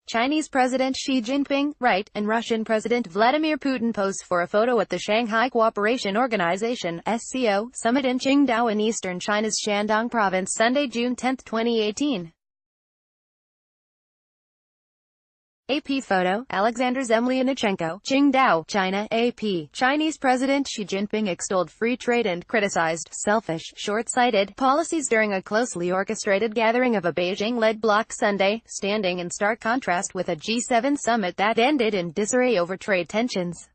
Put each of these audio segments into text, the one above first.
Chinese President Xi Jinping, right, and Russian President Vladimir Putin pose for a photo at the Shanghai Cooperation Organization (SCO) summit in Qingdao in eastern China's Shandong province Sunday, June 10, 2018. AP photo, Alexander Zemlyanichenko, Qingdao, China. AP. Chinese President Xi Jinping extolled free trade and criticized selfish, short-sighted policies during a closely orchestrated gathering of a Beijing-led bloc Sunday, standing in stark contrast with a G7 summit that ended in disarray over trade tensions.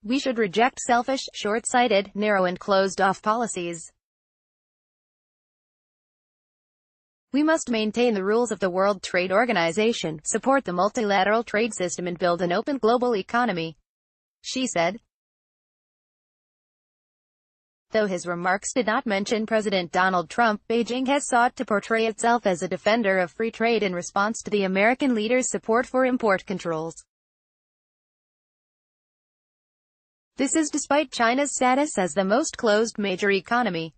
We should reject selfish, short-sighted, narrow and closed-off policies. We must maintain the rules of the World Trade Organization, support the multilateral trade system and build an open global economy, Xi said. Though his remarks did not mention President Donald Trump, Beijing has sought to portray itself as a defender of free trade in response to the American leader's support for import controls. This is despite China's status as the most closed major economy.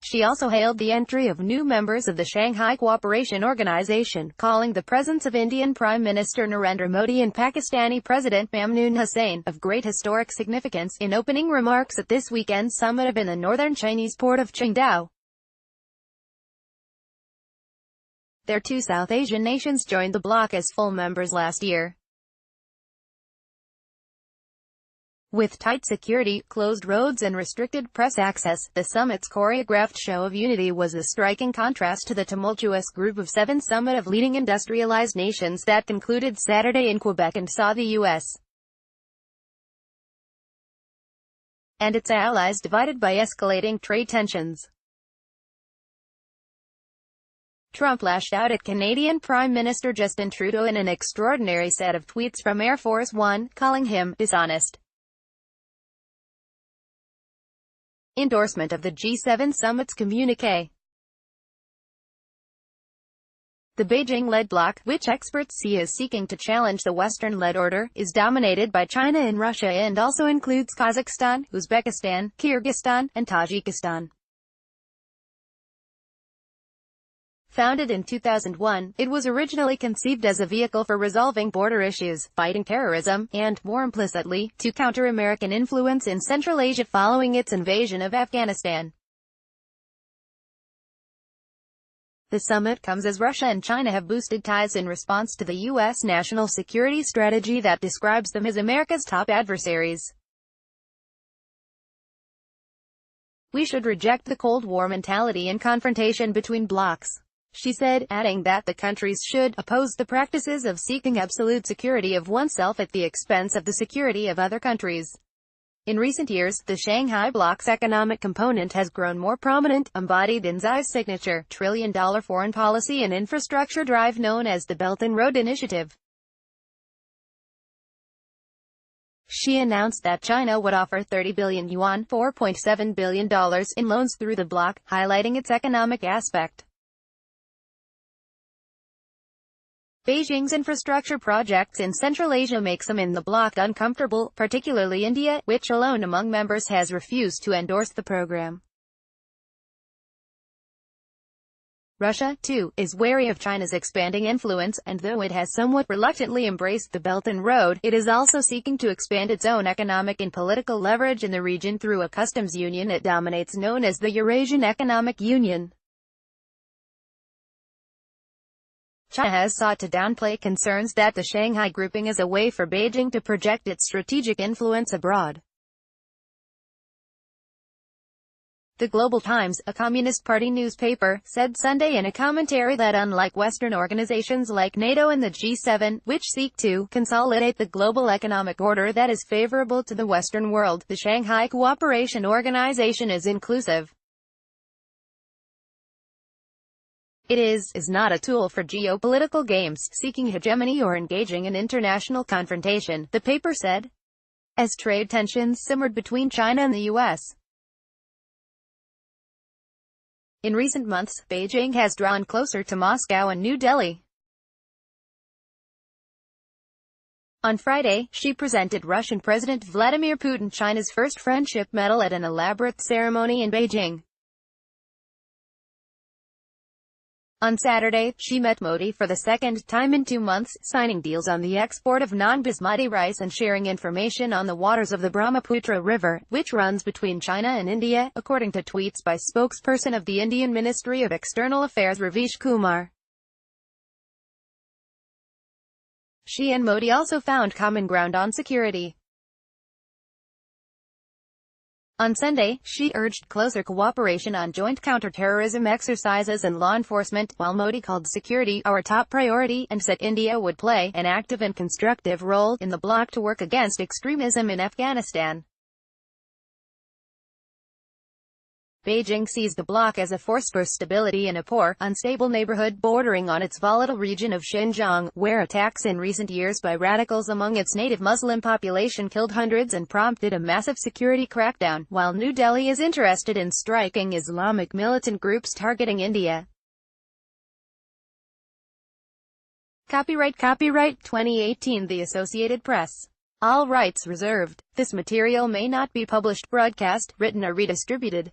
She also hailed the entry of new members of the Shanghai Cooperation Organization, calling the presence of Indian Prime Minister Narendra Modi and Pakistani President Mamnoon Hussain of great historic significance, in opening remarks at this weekend's summit in the northern Chinese port of Qingdao. Their two South Asian nations joined the bloc as full members last year. With tight security, closed roads and restricted press access, the summit's choreographed show of unity was a striking contrast to the tumultuous Group of Seven summit of leading industrialized nations that concluded Saturday in Quebec and saw the U.S. and its allies divided by escalating trade tensions. Trump lashed out at Canadian Prime Minister Justin Trudeau in an extraordinary set of tweets from Air Force One, calling him dishonest. Endorsement of the G7 summit's communiqué. The Beijing-led bloc, which experts see as seeking to challenge the Western-led order, is dominated by China and Russia and also includes Kazakhstan, Uzbekistan, Kyrgyzstan, and Tajikistan. Founded in 2001, it was originally conceived as a vehicle for resolving border issues, fighting terrorism, and, more implicitly, to counter American influence in Central Asia following its invasion of Afghanistan. The summit comes as Russia and China have boosted ties in response to the U.S. national security strategy that describes them as America's top adversaries. We should reject the Cold War mentality and confrontation between blocs, she said, adding that the countries should oppose the practices of seeking absolute security of oneself at the expense of the security of other countries. In recent years, the Shanghai bloc's economic component has grown more prominent, embodied in Xi's signature, trillion-dollar foreign policy and infrastructure drive known as the Belt and Road Initiative. Xi announced that China would offer 30 billion yuan, $4.7 billion, in loans through the bloc, highlighting its economic aspect. Beijing's infrastructure projects in Central Asia make some in the bloc uncomfortable, particularly India, which alone among members has refused to endorse the program. Russia, too, is wary of China's expanding influence, and though it has somewhat reluctantly embraced the Belt and Road, it is also seeking to expand its own economic and political leverage in the region through a customs union it dominates known as the Eurasian Economic Union. China has sought to downplay concerns that the Shanghai grouping is a way for Beijing to project its strategic influence abroad. The Global Times, a Communist Party newspaper, said Sunday in a commentary that unlike Western organizations like NATO and the G7, which seek to consolidate the global economic order that is favorable to the Western world, the Shanghai Cooperation Organization is inclusive. It is not a tool for geopolitical games, seeking hegemony or engaging in international confrontation, the paper said. As trade tensions simmered between China and the U.S. in recent months, Beijing has drawn closer to Moscow and New Delhi. On Friday, she presented Russian President Vladimir Putin China's first Friendship Medal at an elaborate ceremony in Beijing. On Saturday, she met Modi for the second time in 2 months, signing deals on the export of non-basmati rice and sharing information on the waters of the Brahmaputra River, which runs between China and India, according to tweets by spokesperson of the Indian Ministry of External Affairs Ravish Kumar. She and Modi also found common ground on security. On Sunday, she urged closer cooperation on joint counter-terrorism exercises and law enforcement, while Modi called security our top priority, and said India would play an active and constructive role in the bloc to work against extremism in Afghanistan. Beijing sees the bloc as a force for stability in a poor, unstable neighborhood bordering on its volatile region of Xinjiang, where attacks in recent years by radicals among its native Muslim population killed hundreds and prompted a massive security crackdown, while New Delhi is interested in striking Islamic militant groups targeting India. Copyright 2018 The Associated Press. All rights reserved. This material may not be published, broadcast, written or redistributed.